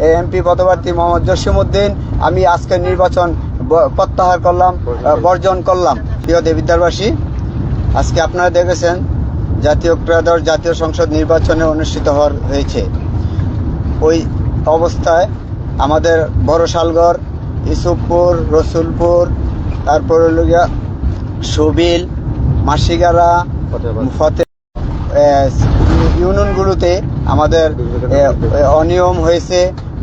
MP পদপ্রার্থী মোহাম্মদ জসিমউদ্দিন আমি আজকের নির্বাচন প্রত্যাহার করলাম, বর্জন করলাম। প্রিয় দেবিদ্বারবাসী, আজকে আপনারা দেখেছেন জাতীয় ত্রয়োদশ জাতীয় সংসদ নির্বাচনে অনুষ্ঠিত হয়েছে। ওই অবস্থায় আমাদের বড়শালগড়, ইসুফপুর, রসুলপুর, তারপর সুবিল, মাসিগারা, ফতে ইউনিয়নগুলোতে আমাদের অনিয়ম হয়েছে,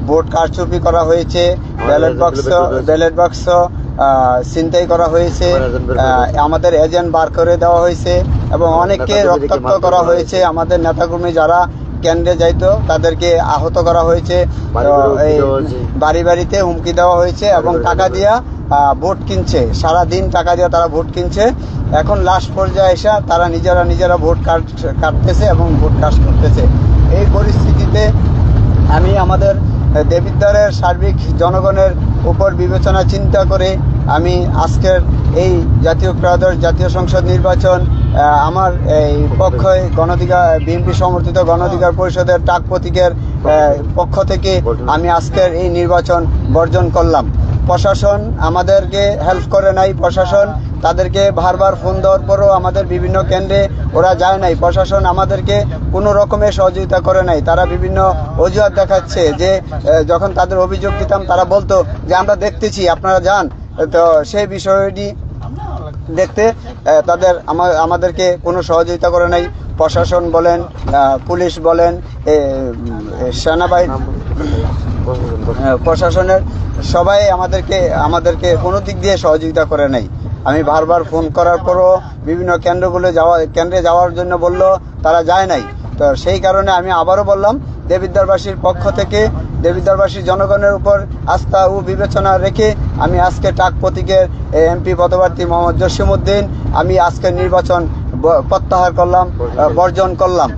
ভোট কারচুপি করা হয়েছে, ব্যালট বাক্স ছিনতাই করা হয়েছে, আমাদের এজেন্ট বার করে দেওয়া হয়েছে এবং অনেককে রক্তাক্ত করা হয়েছে। আমাদের নেতাকর্মী যারা কেন্দ্রে যাইতো তাদেরকে আহত করা হয়েছে, বাড়ি বাড়িতে হুমকি দেওয়া হয়েছে এবং টাকা দিয়া ভোট কিনছে, সারাদিন টাকা দিয়ে তারা ভোট কিনছে। এখন লাস্ট পর্যায়ে এসে তারা নিজেরা ভোট কাটতেছে এবং ভোট কাস্ট করতেছে। এই পরিস্থিতিতে আমি আমাদের দেবিদ্বারের সার্বিক জনগণের উপর বিবেচনা চিন্তা করে আমি আজকের এই জাতীয় ত্রয়োদশ জাতীয় সংসদ নির্বাচন আমার এই পক্ষে বিএনপি সমর্থিত গণঅধিকার পরিষদের টাক প্রতীকের পক্ষ থেকে আমি আজকের এই নির্বাচন বর্জন করলাম। প্রশাসন আমাদেরকে হেল্প করে নাই, প্রশাসন তাদেরকে বারবার ফোন দেওয়ার পরও আমাদের বিভিন্ন কেন্দ্রে ওরা যায় নাই, প্রশাসন আমাদেরকে কোনো রকমের সহযোগিতা করে নাই। তারা বিভিন্ন অজুহাত দেখাচ্ছে যে যখন তাদের অভিযোগ দিতাম তারা বলতো যে আমরা দেখতেছি, আপনারা যান। তো সেই বিষয়টি দেখতে আমাদেরকে কোনো সহযোগিতা করে নাই। প্রশাসন বলেন, পুলিশ বলেন, সেনাবাহিনী, প্রশাসনের সবাই আমাদেরকে কোনো দিক দিয়ে সহযোগিতা করে নাই। আমি বারবার ফোন করার পরও বিভিন্ন কেন্দ্রে যাওয়ার জন্য বলল, তারা যায় নাই। তো সেই কারণে আমি আবারও বললাম, দেবিদ্বারবাসীর পক্ষ থেকে দেবিদ্বারবাসীর জনগণের উপর আস্থা ও বিবেচনা রেখে আমি আজকে টাক প্রতীকের এমপি পদপ্রার্থী মোহাম্মদ জসিমউদ্দিন আমি আজকের নির্বাচন প্রত্যাহার করলাম, বর্জন করলাম।